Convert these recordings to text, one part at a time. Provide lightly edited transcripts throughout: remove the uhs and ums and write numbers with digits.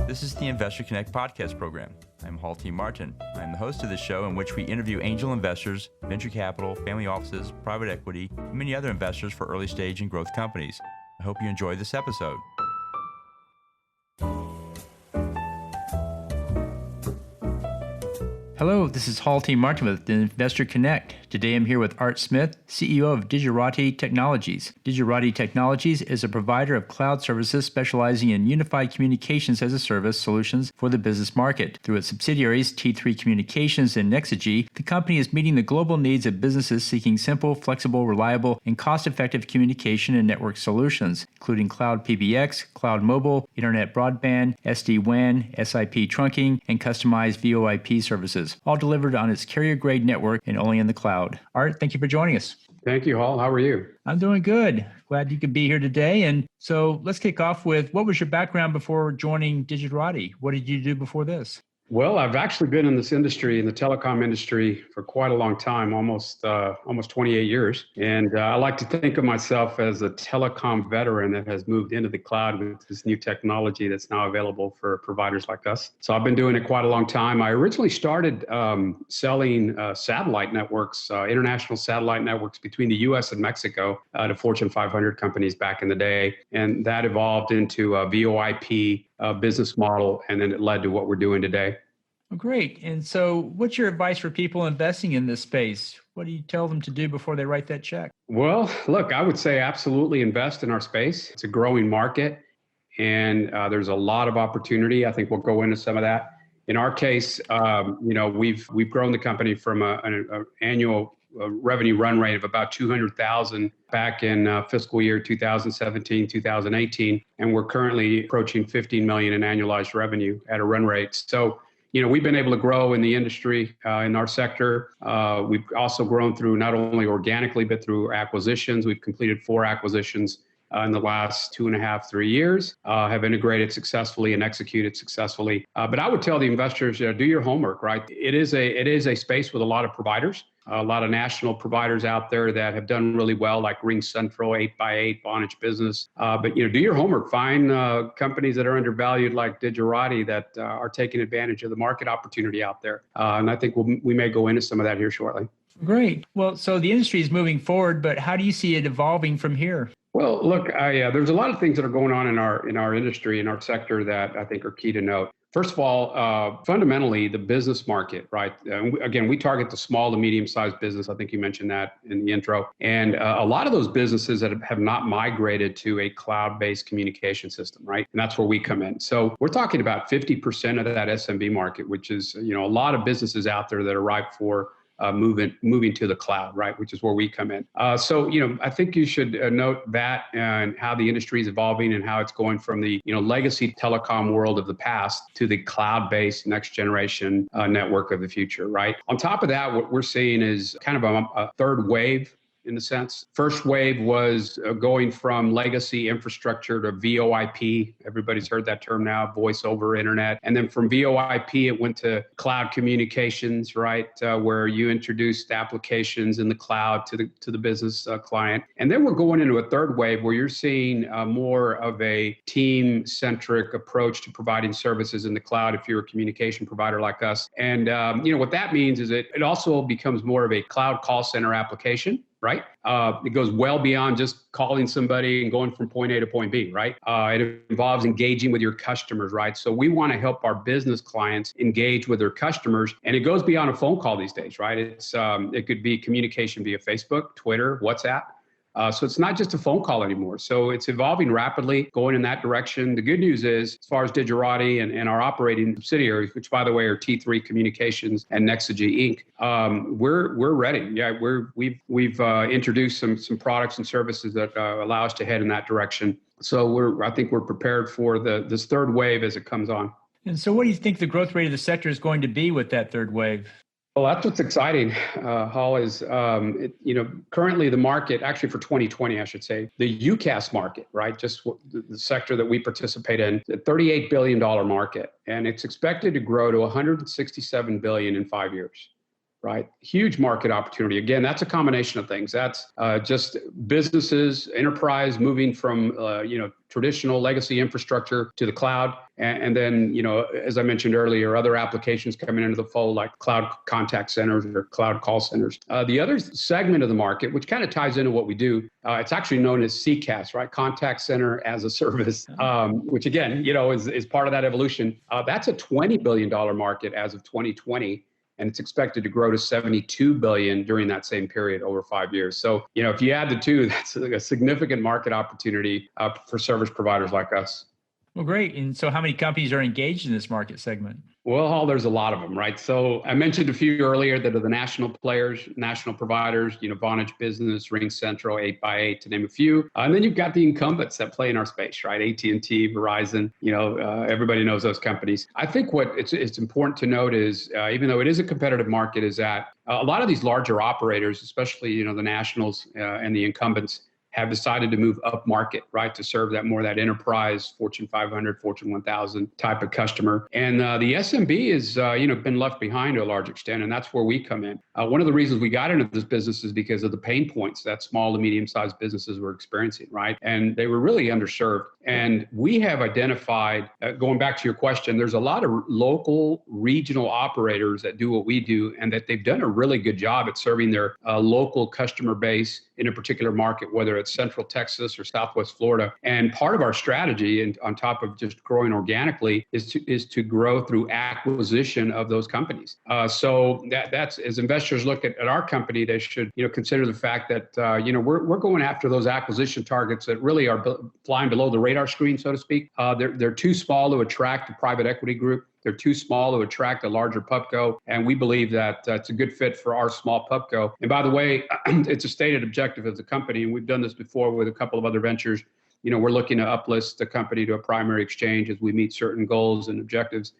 This is the Investor Connect podcast program. I'm Hall T. Martin. I'm the host of this show in which we interview angel investors, venture capital, family offices, private equity, and many other investors for early stage and growth companies. I hope you enjoy this episode. Hello, this is Hall T. Martin with Investor Connect. Today I'm here with Art Smith, CEO of Digerati Technologies. Digerati Technologies is a provider of cloud services specializing in unified communications as a service solutions for the business market. Through its subsidiaries T3 Communications and Nexigi, the company is meeting the global needs of businesses seeking simple, flexible, reliable, and cost-effective communication and network solutions, including cloud PBX, cloud mobile, internet broadband, SD-WAN, SIP trunking, and customized VoIP services, all delivered on its carrier-grade network and only in the cloud. Art, thank you for joining us. Thank you, Hall. How are you? I'm doing good. Glad you could be here today. And so let's kick off with, what was your background before joining Digerati? What did you do before this? Well, I've actually been in this industry, in the telecom industry, for quite a long time, almost 28 years. And I like to think of myself as a telecom veteran that has moved into the cloud with this new technology that's now available for providers like us. So I've been doing it quite a long time. I originally started selling satellite networks, international satellite networks between the U.S. and Mexico to Fortune 500 companies back in the day. And that evolved into a VoIP business model, and then it led to what we're doing today. Oh, great. And so what's your advice for people investing in this space? What do you tell them to do before they write that check? Well, look, I would say absolutely invest in our space. It's a growing market, and there's a lot of opportunity. I think we'll go into some of that. In our case, we've grown the company from an annual revenue run rate of about 200,000 back in fiscal year 2017, 2018. And we're currently approaching 15 million in annualized revenue at a run rate. So, we've been able to grow in the industry, in our sector. We've also grown through not only organically, but through acquisitions. We've completed 4 acquisitions in the last 2.5, 3 years, have integrated successfully and executed successfully. But I would tell the investors, do your homework, right? It is a space with a lot of providers, a lot of national providers out there that have done really well, like Ring Central, 8x8, Vonage Business. But do your homework. Find companies that are undervalued like Digerati that are taking advantage of the market opportunity out there. And I think we may go into some of that here shortly. Great. Well, so the industry is moving forward, but how do you see it evolving from here? Well, look, there's a lot of things that are going on in our industry, in our sector, that I think are key to note. First of all, fundamentally, the business market, right? Again, we target the small to medium-sized business. I think you mentioned that in the intro. And a lot of those businesses that have not migrated to a cloud-based communication system, right? And that's where we come in. So we're talking about 50% of that SMB market, which is, a lot of businesses out there that are ripe for moving to the cloud, right? Which is where we come in. So, I think you should note that and how the industry is evolving and how it's going from the, legacy telecom world of the past to the cloud-based next generation network of the future, right? On top of that, what we're seeing is kind of a third wave, in a sense. First wave was going from legacy infrastructure to VoIP. Everybody's heard that term now, voice over internet. And then from VoIP, it went to cloud communications, right? Where you introduced applications in the cloud to the business client. And then we're going into a third wave where you're seeing more of a team-centric approach to providing services in the cloud if you're a communication provider like us. And what that means is it also becomes more of a cloud call center application, right? It goes well beyond just calling somebody and going from point A to point B, right? It involves engaging with your customers, right? So we want to help our business clients engage with their customers, and it goes beyond a phone call these days, right? It could be communication via Facebook, Twitter, WhatsApp. So it's not just a phone call anymore. So it's evolving rapidly, going in that direction. The good news is, as far as Digerati and our operating subsidiaries, which by the way are T3 Communications and Nexigi Inc., we're ready. Yeah, we've introduced some products and services that allow us to head in that direction. So I think we're prepared for this third wave as it comes on. And so what do you think the growth rate of the sector is going to be with that third wave? Well, that's what's exciting, Hall, is, currently the market, actually for 2020, I should say, the UCaaS market, right? Just the sector that we participate in, a $38 billion market. And it's expected to grow to $167 billion in 5 years. right? Huge market opportunity. Again, that's a combination of things. That's just businesses, enterprise moving from traditional legacy infrastructure to the cloud, and then as I mentioned earlier, other applications coming into the fold like cloud contact centers or cloud call centers. The other segment of the market, which kind of ties into what we do, it's actually known as CCaaS, right? Contact Center as a Service, which again, is part of that evolution. That's a $20 billion market as of 2020. And it's expected to grow to 72 billion during that same period over 5 years. So, if you add the two, that's a significant market opportunity for service providers like us. Well, great. And so how many companies are engaged in this market segment? Well, there's a lot of them, right? So I mentioned a few earlier that are the national players, national providers, Vonage Business, RingCentral, 8x8, to name a few. And then you've got the incumbents that play in our space, right? AT&T, Verizon, everybody knows those companies. I think what it's important to note is, even though it is a competitive market, is that a lot of these larger operators, especially, the nationals and the incumbents, have decided to move up market, right, to serve that enterprise, Fortune 500, Fortune 1000 type of customer. And the SMB is, been left behind to a large extent, and that's where we come in. One of the reasons we got into this business is because of the pain points that small to medium-sized businesses were experiencing, right? And they were really underserved. And we have identified, going back to your question, there's a lot of local, regional operators that do what we do, and that they've done a really good job at serving their local customer base in a particular market, whether it's Central Texas or Southwest Florida. And part of our strategy, and on top of just growing organically, is to grow through acquisition of those companies. So that's, as investors look at our company, they should consider the fact that we're going after those acquisition targets that really are flying below the radar screen, so to speak. They're too small to attract a private equity group. They're too small to attract a larger pubco, and we believe that it's a good fit for our small pubco. And by the way, it's a stated objective of the company, and we've done this before with a couple of other ventures. We're looking to uplist the company to a primary exchange as we meet certain goals and objectives.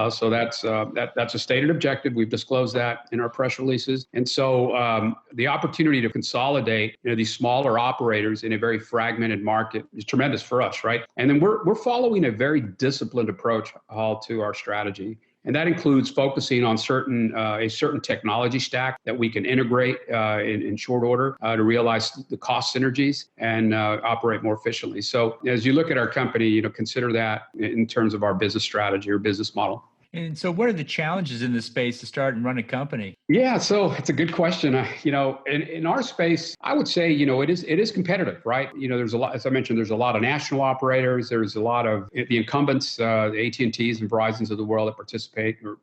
So that's a stated objective. We've disclosed that in our press releases. And so the opportunity to consolidate these smaller operators in a very fragmented market is tremendous for us, right? And then we're following a very disciplined approach, Hall, to our strategy. And that includes focusing on a certain technology stack that we can integrate in short order to realize the cost synergies and operate more efficiently. So as you look at our company, consider that in terms of our business strategy or business model. And so what are the challenges in this space to start and run a company? Yeah, so it's a good question. In our space, I would say, it is competitive, right? There's a lot, as I mentioned, there's a lot of national operators. There's a lot of the incumbents, the AT&Ts and Verizons of the world that participate or,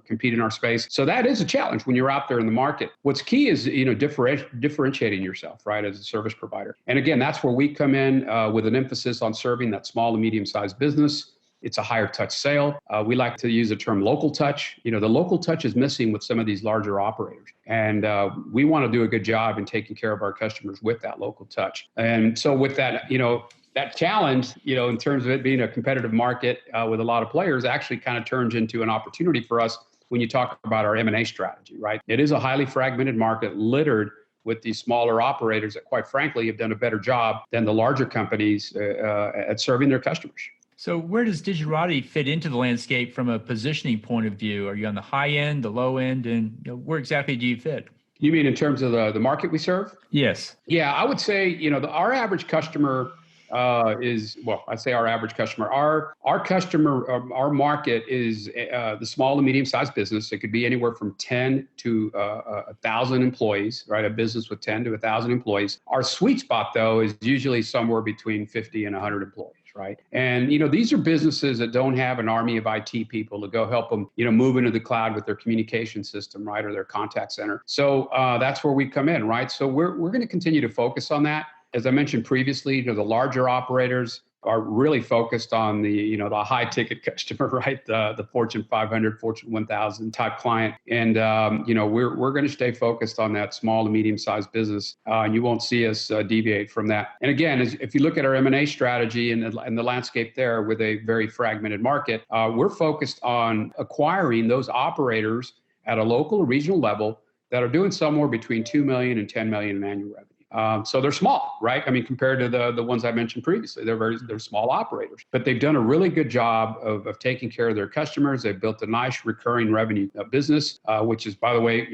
compete in our space. So that is a challenge when you're out there in the market. What's key is, differentiating yourself, right, as a service provider. And again, that's where we come in with an emphasis on serving that small to medium-sized business. It's a higher touch sale. We like to use the term local touch. The local touch is missing with some of these larger operators. And we want to do a good job in taking care of our customers with that local touch. And so with that, that challenge, in terms of it being a competitive market with a lot of players, actually kind of turns into an opportunity for us when you talk about our M&A strategy, right? It is a highly fragmented market littered with these smaller operators that, quite frankly, have done a better job than the larger companies at serving their customers. So where does Digerati fit into the landscape from a positioning point of view? Are you on the high end, the low end, and where exactly do you fit? You mean in terms of the market we serve? Yes. Yeah, I would say, our average customer I say our average customer. Our customer, our market is the small to medium-sized business. It could be anywhere from 10 to 1,000 employees, right? A business with 10 to 1,000 employees. Our sweet spot, though, is usually somewhere between 50 and 100 employees. Right. And, these are businesses that don't have an army of IT people to go help them, move into the cloud with their communication system, right, or their contact center. So that's where we come in, right? So we're going to continue to focus on that. As I mentioned previously, the larger operators are really focused on the high ticket customer, right? The Fortune 500, Fortune 1000 type client. And, we're going to stay focused on that small to medium sized business. And you won't see us deviate from that. And again, if you look at our M&A strategy and the landscape there with a very fragmented market, we're focused on acquiring those operators at a local or regional level that are doing somewhere between 2 million and 10 million in annual revenue. So they're small, right? I mean, compared to the ones I mentioned previously, they're small operators, but they've done a really good job of taking care of their customers. They've built a nice recurring revenue business, which is, by the way,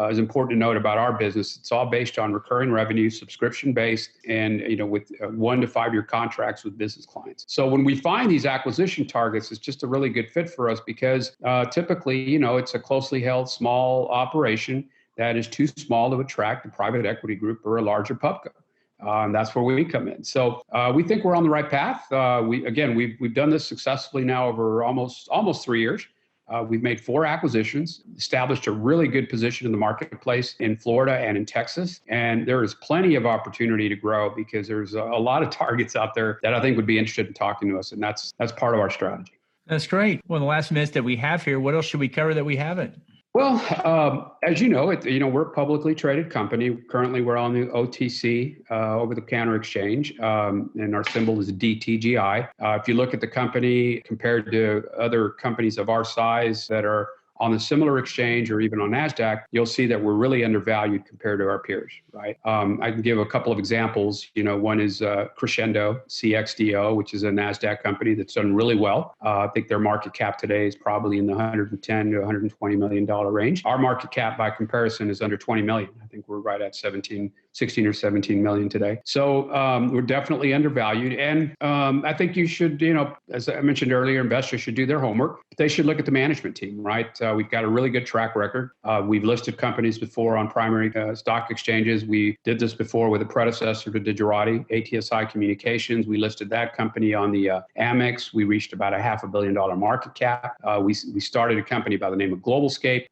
is important to note about our business. It's all based on recurring revenue, subscription based, and with 1 to 5 year contracts with business clients. So when we find these acquisition targets, it's just a really good fit for us because typically, it's a closely held small operation that is too small to attract a private equity group or a larger pubco. And that's where we come in. So we think we're on the right path. We've done this successfully now over almost 3 years. We've made 4 acquisitions, established a really good position in the marketplace in Florida and in Texas. And there is plenty of opportunity to grow because there's a lot of targets out there that I think would be interested in talking to us. And that's part of our strategy. That's great. Well, in the last minutes that we have here, what else should we cover that we haven't? Well, as you know, we're a publicly traded company. Currently, we're on the OTC, over-the-counter exchange, and our symbol is DTGI. If you look at the company compared to other companies of our size that are on a similar exchange or even on NASDAQ, you'll see that we're really undervalued compared to our peers, right? I can give a couple of examples. One is Crescendo, CXDO, which is a NASDAQ company that's done really well. I think their market cap today is probably in the $110 to $120 million range. Our market cap by comparison is under 20 million. I think we're right at 16 or 17 million today. So we're definitely undervalued. And I think you should, as I mentioned earlier, investors should do their homework. They should look at the management team, right? We've got a really good track record. We've listed companies before on primary stock exchanges. We did this before with a predecessor to Digerati, ATSI Communications. We listed that company on the Amex. We reached about a $500 million market cap. We started a company by the name of Globalscape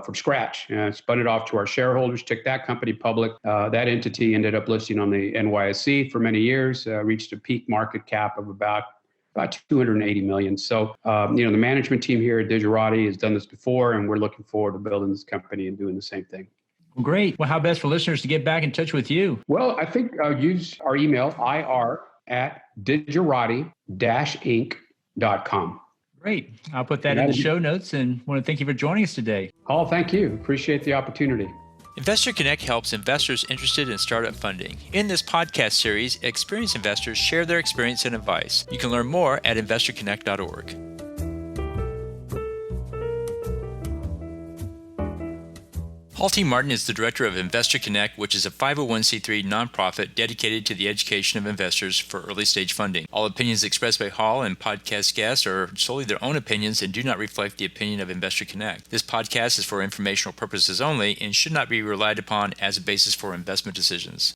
from scratch, spun it off to our shareholders, took that company public. That entity ended up listing on the NYSE for many years, reached a peak market cap of about 280 million. So, the management team here at Digerati has done this before, and we're looking forward to building this company and doing the same thing. Well, great. Well, how best for listeners to get back in touch with you? Well, I think use our email, ir@digerati-inc.com. Great. I'll put that in the show notes and want to thank you for joining us today. Oh, thank you. Appreciate the opportunity. Investor Connect helps investors interested in startup funding. In this podcast series, experienced investors share their experience and advice. You can learn more at investorconnect.org. Paul T. Martin is the director of Investor Connect, which is a 501c3 nonprofit dedicated to the education of investors for early-stage funding. All opinions expressed by Hall and podcast guests are solely their own opinions and do not reflect the opinion of Investor Connect. This podcast is for informational purposes only and should not be relied upon as a basis for investment decisions.